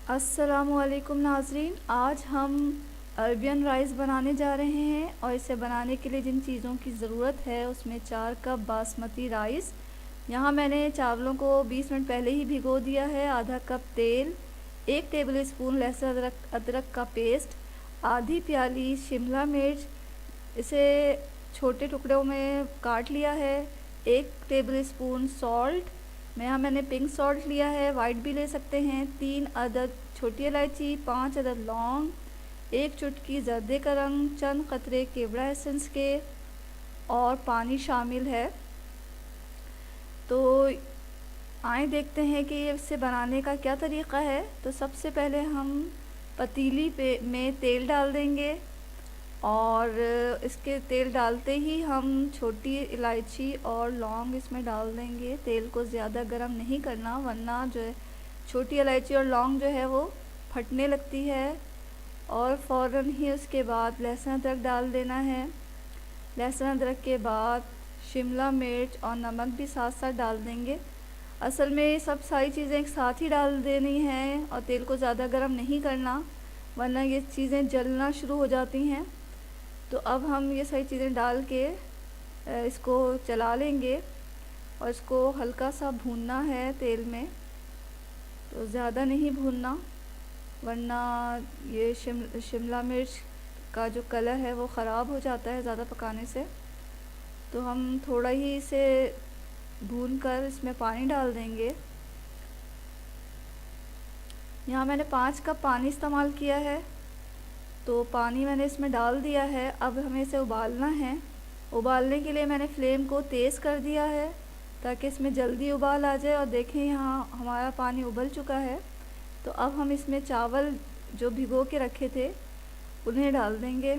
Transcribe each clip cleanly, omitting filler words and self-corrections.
अस्सलामुअलैकुम नाज़रीन, आज हम अरबियन राइस बनाने जा रहे हैं और इसे बनाने के लिए जिन चीज़ों की ज़रूरत है उसमें 4 कप बासमती राइस। यहाँ मैंने चावलों को 20 मिनट पहले ही भिगो दिया है। आधा कप तेल, 1 टेबल स्पून लहसुन अदरक का पेस्ट, आधी प्याली शिमला मिर्च, इसे छोटे टुकड़ों में काट लिया है। 1 टेबल स्पून सॉल्ट, यहाँ मैंने पिंक सॉल्ट लिया है, वाइट भी ले सकते हैं। 3 अदद छोटी इलायची, 5 अदद लौंग, 1 चुटकी जर्दे का रंग, चंद कतरे केवड़ा एसेंस के और पानी शामिल है। तो आए देखते हैं कि इसे बनाने का क्या तरीक़ा है। तो सबसे पहले हम पतीली में तेल डाल देंगे और इसके तेल डालते ही हम छोटी इलायची और लौंग इसमें डाल देंगे। तेल को ज़्यादा गर्म नहीं करना, वरना जो है छोटी इलायची और लौंग जो है वो फटने लगती है। और फ़ौरन ही उसके बाद लहसुन अदरक डाल देना है। लहसुन अदरक के बाद शिमला मिर्च और नमक भी साथ साथ डाल देंगे। असल में सब सारी चीज़ें एक साथ ही डाल देनी हैं और तेल को ज़्यादा गर्म नहीं करना, वरना ये चीज़ें जलना शुरू हो जाती हैं। तो अब हम ये सारी चीज़ें डाल के इसको चला लेंगे और इसको हल्का सा भूनना है तेल में। तो ज़्यादा नहीं भूनना, वरना ये शिमला मिर्च का जो कलर है वो ख़राब हो जाता है ज़्यादा पकाने से। तो हम थोड़ा ही इसे भूनकर इसमें पानी डाल देंगे। यहाँ मैंने 5 कप पानी इस्तेमाल किया है। तो पानी मैंने इसमें डाल दिया है। अब हमें इसे उबालना है। उबालने के लिए मैंने फ्लेम को तेज़ कर दिया है ताकि इसमें जल्दी उबाल आ जाए। और देखें यहाँ हमारा पानी उबल चुका है। तो अब हम इसमें चावल जो भिगो के रखे थे उन्हें डाल देंगे।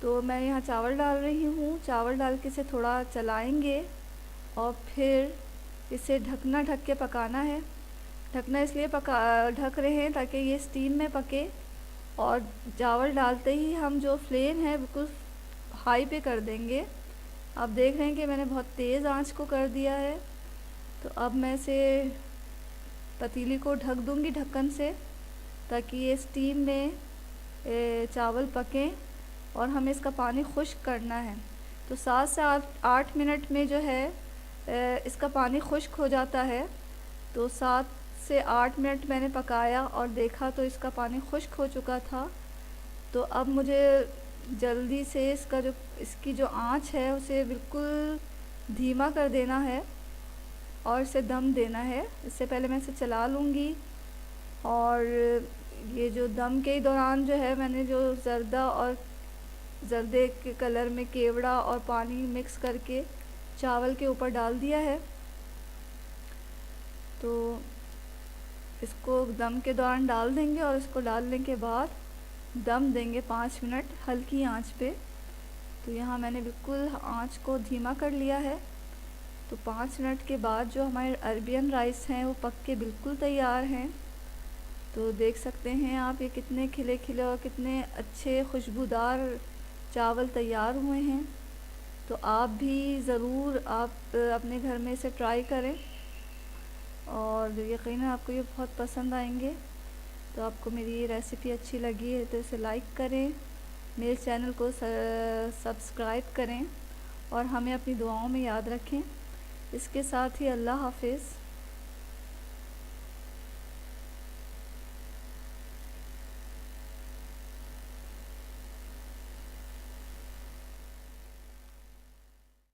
तो मैं यहाँ चावल डाल रही हूँ। चावल डाल के इसे थोड़ा चलाएंगे और फिर इसे ढक के पकाना है। ढकना इसलिए ढक रहे हैं ताकि ये स्टीम में पके। और चावल डालते ही हम जो फ्लेम है बिल्कुल हाई पे कर देंगे। आप देख रहे हैं कि मैंने बहुत तेज़ आंच को कर दिया है। तो अब मैं इसे पतीली को ढक दूंगी ढक्कन से, ताकि ये स्टीम में चावल पकें और हमें इसका पानी खुश्क करना है। तो 7 से 8 मिनट में जो है इसका पानी खुश्क हो जाता है। तो 7 से 8 मिनट मैंने पकाया और देखा तो इसका पानी खुश्क हो चुका था। तो अब मुझे जल्दी से इसकी जो आंच है उसे बिल्कुल धीमा कर देना है और इसे दम देना है। इससे पहले मैं इसे चला लूँगी। और ये जो दम के दौरान जो है मैंने जो जर्दे के कलर में केवड़ा और पानी मिक्स करके चावल के ऊपर डाल दिया है। तो इसको दम के दौरान डाल देंगे और इसको डालने के बाद दम देंगे 5 मिनट हल्की आंच पे। तो यहाँ मैंने बिल्कुल आंच को धीमा कर लिया है। तो 5 मिनट के बाद जो हमारे अरबियन राइस हैं वो पक के बिल्कुल तैयार हैं। तो देख सकते हैं आप ये कितने खिले खिले और कितने अच्छे खुशबूदार चावल तैयार हुए हैं। तो आप भी ज़रूर अपने घर में इसे ट्राई करें और यकीनन आपको ये बहुत पसंद आएंगे। तो आपको मेरी ये रेसिपी अच्छी लगी है तो इसे लाइक करें, मेरे चैनल को सब्सक्राइब करें और हमें अपनी दुआओं में याद रखें। इसके साथ ही अल्लाह हाफ़िज़।